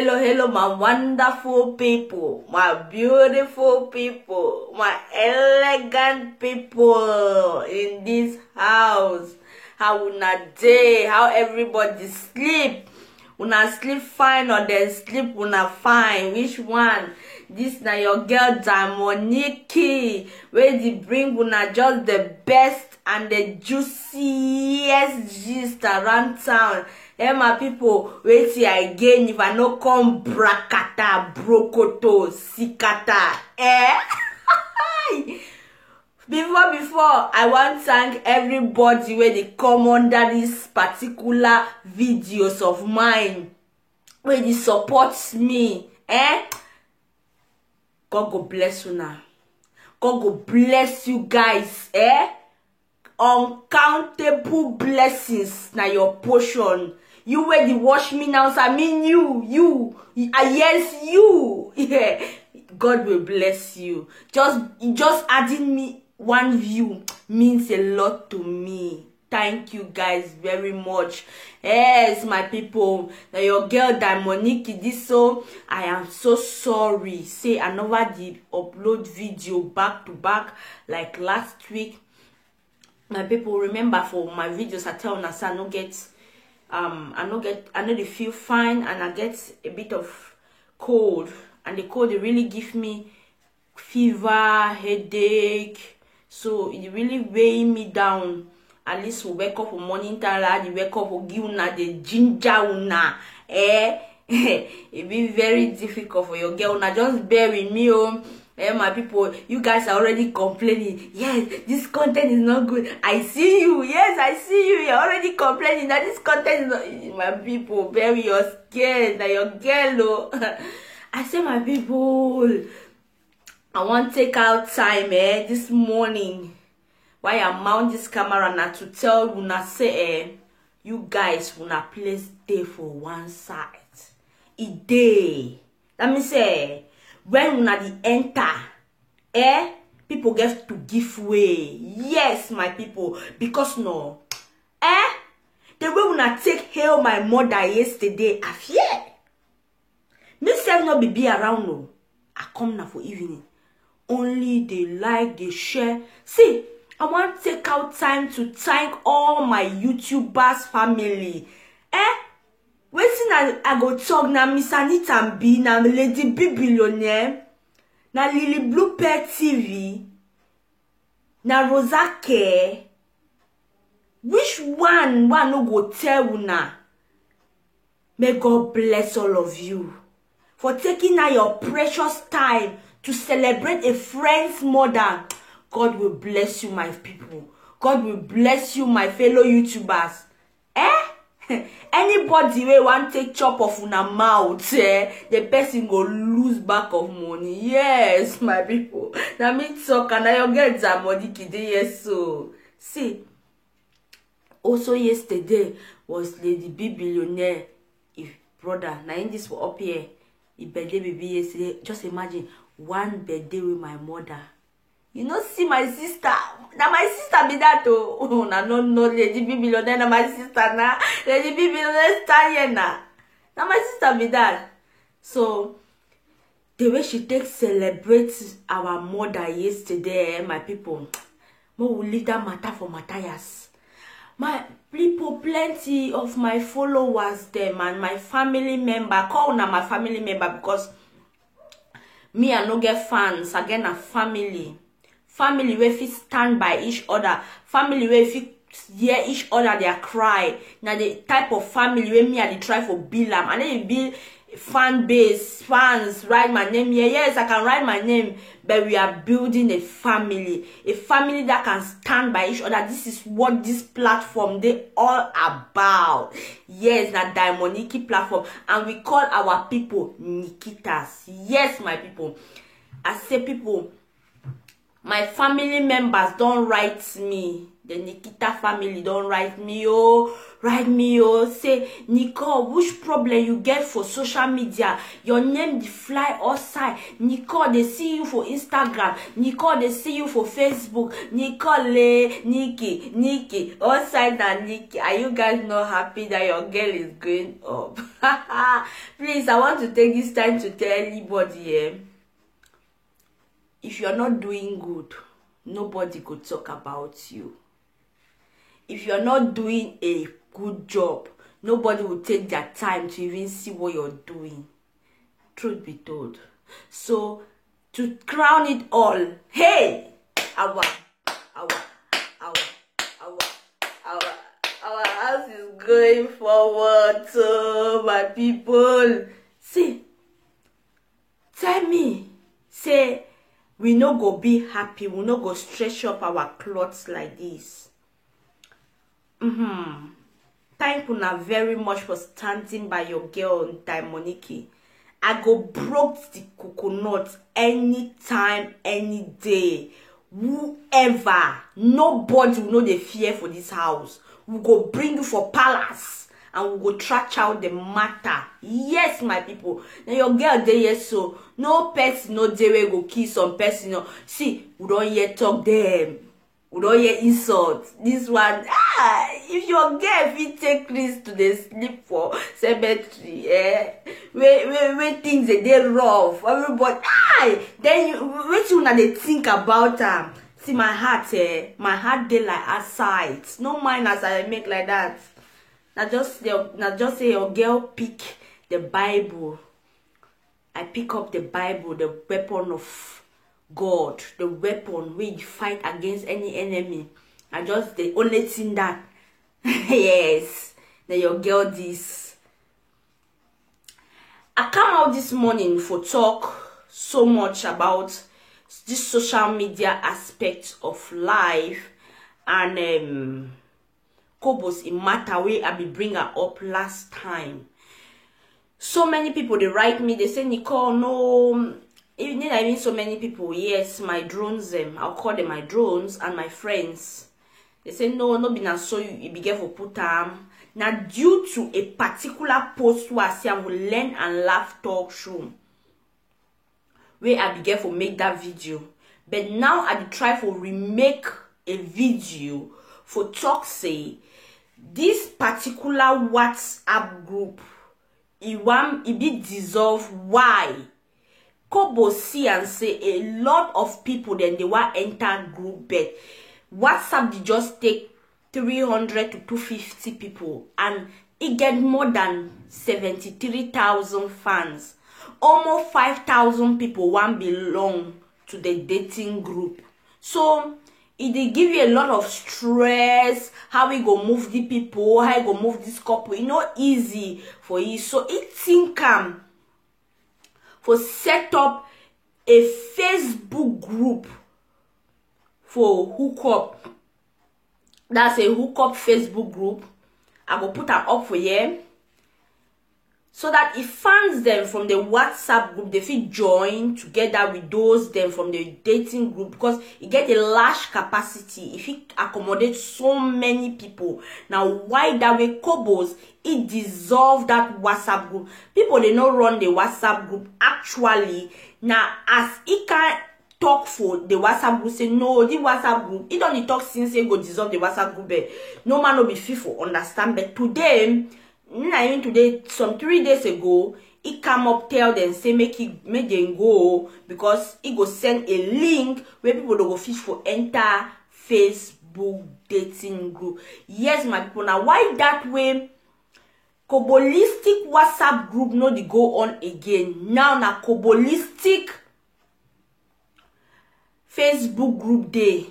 hello, my wonderful people, my beautiful people, my elegant people in this house. How una day? How everybody sleep? Una sleep fine or they sleep una fine? Which one? This na your girl Diamonique, where they bring una just the best and the juiciest gist around town. Hey my people, wait till again if I no come brakata, brokoto, sikata, Before, I want to thank everybody where they come under this particular videos of mine, where they support me, God go bless you now. God go bless you guys, Uncountable blessings na your portion. You where they watch me now, so I mean you, yes, you. Yeah. God will bless you. Just adding me one view means a lot to me. Thank you guys very much. Yes, my people. Now your girl Diamonique this so I am so sorry. Say I never did upload video back to back like last week. My people, remember for my videos I tell us I no dey feel fine and I get a bit of cold, and the cold really give me fever, headache, so it really weigh me down. At least we wake up for morning time, you wake up for give una the ginger una, it be very difficult for your girl. Una just bear with me, my people. You guys are already complaining. Yes, this content is not good. I see you. Yes, I see you. You're already complaining that this content is not. My people, baby, you're scared that your girl. I say, my people, I want to take out time, this morning, while I mount this camera now to tell una say, you guys una place day for one side. It day. That means say, when una the enter, people get to give way. Yes, my people, because no, the way una take hail my mother yesterday, I fear. Me self no be around no. I come now for evening. Only they like, they share. See, I want to take out time to thank all my YouTubers family. Waiting I go talk na Miss Anita B, na Lady B Billionaire, na Lily Blue Pear TV, na Rosa Care. Which one no go tell una? May God bless all of you for taking out your precious time to celebrate a friend's mother. God will bless you, my people. God will bless you, my fellow YouTubers. Anybody wey want take chop of una mouth, the person go lose back of money. Yes, my people. That means so can I get that money today? Yes, so see. Also yesterday was Lady B Billionaire. If brother, now in this for up here, if birthday baby yesterday. Just imagine one birthday with my mother. You know, see my sister. Now my sister be that oh. No, Lady B Billionaire, na my sister na. Lady B Billionaire stand here na. Now my sister be that. So the way she takes celebrate our mother yesterday, my people, we will leave that matter for Matthias. My people, plenty of my followers them and my family member. Call na my family member because me I no get fans. Again, a family. Family where fit stand by each other. Family where fit hear each other their cry. Now the type of family where me I try for Bilam. And then build fan base, fans, write my name here. Yes, I can write my name. But we are building a family. A family that can stand by each other. This is what this platform they all about. Yes, na Diamonique platform. And we call our people Nikitas. Yes, my people. I say people, My family members don't write me. The Nikita family don't write me, oh, say, Nicole, which problem you get for social media? Your name dey fly outside. Nicole, they see you for Instagram. Nicole, they see you for Facebook. Nicole, Nikki, outside and Nikki. Are you guys not happy that your girl is going up? Please, I want to take this time to tell anybody, if you're not doing good, nobody could talk about you. If you're not doing a good job, nobody will take their time to even see what you're doing. Truth be told. So, to crown it all, hey! Our house is going forward, so my people. See, tell me, say, we no go be happy, we no go stretch up our clothes like this. Thank you now very much for standing by your girl on time, Monique. I go broke the coconut anytime, any day. Whoever, nobody will know the fear for this house. We go bring you for palace and we go trash out the matter. Yes, my people. Now your girl dey here, so no person no dey wey go kill some person. No. See, we don't hear talk them. We don't hear insult. This one, if your girl fit take Chris to the sleep for cemetery, where things they rough, everybody, then you wait till now they think about them. See my heart, they like aside. No mind as I make like that. Now just say your girl pick the Bible. I pick up the Bible, the weapon of God, the weapon we fight against any enemy. I just the only thing that yes, then your girl this. I come out this morning for talk so much about this social media aspect of life and Kobos in matter way I be bring her up last time. So many people they write me, they say, Nicole, no. Even so many people, yes, my drones, I'll call them my drones and my friends. They say, no be na so you be careful put now due to a particular post where I say I will learn and laugh talk show. Where I be careful make that video. But now I try for remake a video for talk say this particular WhatsApp group it be dissolved. Why? Kobo see and say a lot of people then they want enter group, but WhatsApp they just take 300 to 250 people and it get more than 73,000 fans. Almost 5,000 people want belong to the dating group. So it give you a lot of stress. How we go move the people? How you go move this couple? It's not easy for you. So it think for set up a Facebook group for hookup. That's a hookup Facebook group. I go put her up for you. So that it fans them from the WhatsApp group, they feel join together with those them from the dating group because it get a large capacity. If it accommodates so many people. Now why that way Kobos it dissolve that WhatsApp group? People they not run the WhatsApp group actually. Now as it can talk for the WhatsApp group, say no, the WhatsApp group, it only talk since they go dissolve the WhatsApp group. No man will be fit for understand, but today. Even today, some 3 days ago, it come up tell them say make them go because it go send a link where people don't go fish for enter Facebook dating group. Yes, my people. Now why that way? Kobolistic WhatsApp group no they go on again. Now Kobolistic Facebook group day.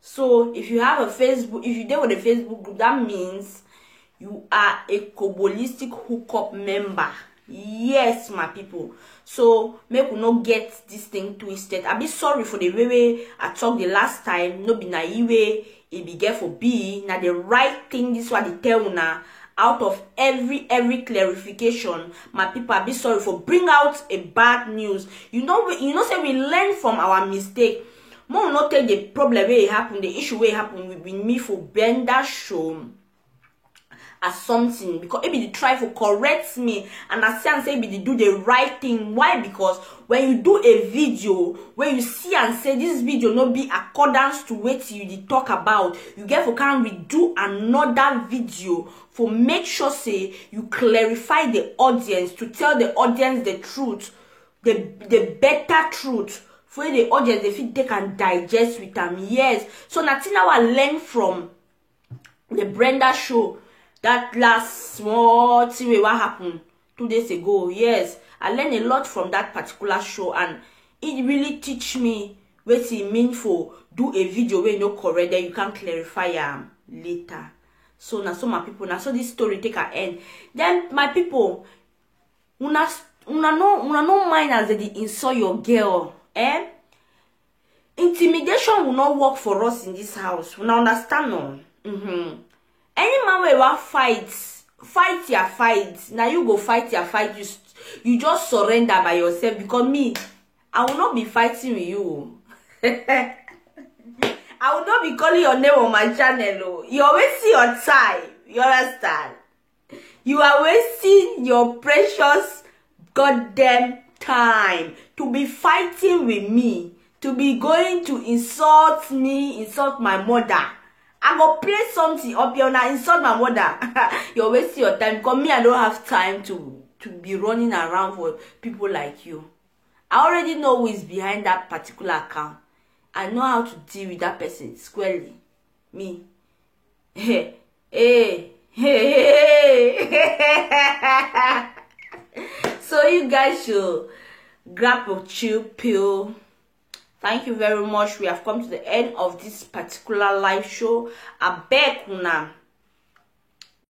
So if you have a Facebook, if you deal with a Facebook group, that means you are a Kobolistic hookup member. Yes, my people. So make we not get this thing twisted. I be sorry for the way I talked the last time. No be naive way it be get for be. Now the right thing. This what they tell now. Out of every clarification, my people, I be sorry for bring out a bad news. You know say we learn from our mistake. More not take the problem where it happened, the issue where it happened with me for Brenda show as something, because maybe they try to correct me and I say and say maybe they do the right thing. Why? Because when you do a video where you see and say this video not be accordance to what you talk about, you get to can redo another video for make sure say you clarify the audience, to tell the audience the truth, the better truth, for the audience if they can digest with them. Yes, so nothing I learned from the Brenda show. That last small thing what happened 2 days ago. Yes, I learned a lot from that particular show, and it really teach me what it mean for do a video where you no correct, then you can clarify later. So now so my people, now so this story take an end. Then my people, una no mind as they insult your girl, eh? Intimidation will not work for us in this house. Una understand no? Any man where you fight your fight. Now you go fight your fight. You just surrender by yourself, because me, I will not be fighting with you. I will not be calling your name on my channel. You are wasting your time. You understand? You are wasting your precious goddamn time to be fighting with me, to be going to insult me, insult my mother. I go play something up here now, insult my mother. You're wasting your time, because me, I don't have time to be running around for people like you. I already know who is behind that particular account. I know how to deal with that person squarely. Me. Hey. So you guys should grab a chill pill. Thank you very much. We have come to the end of this particular live show. I beg una,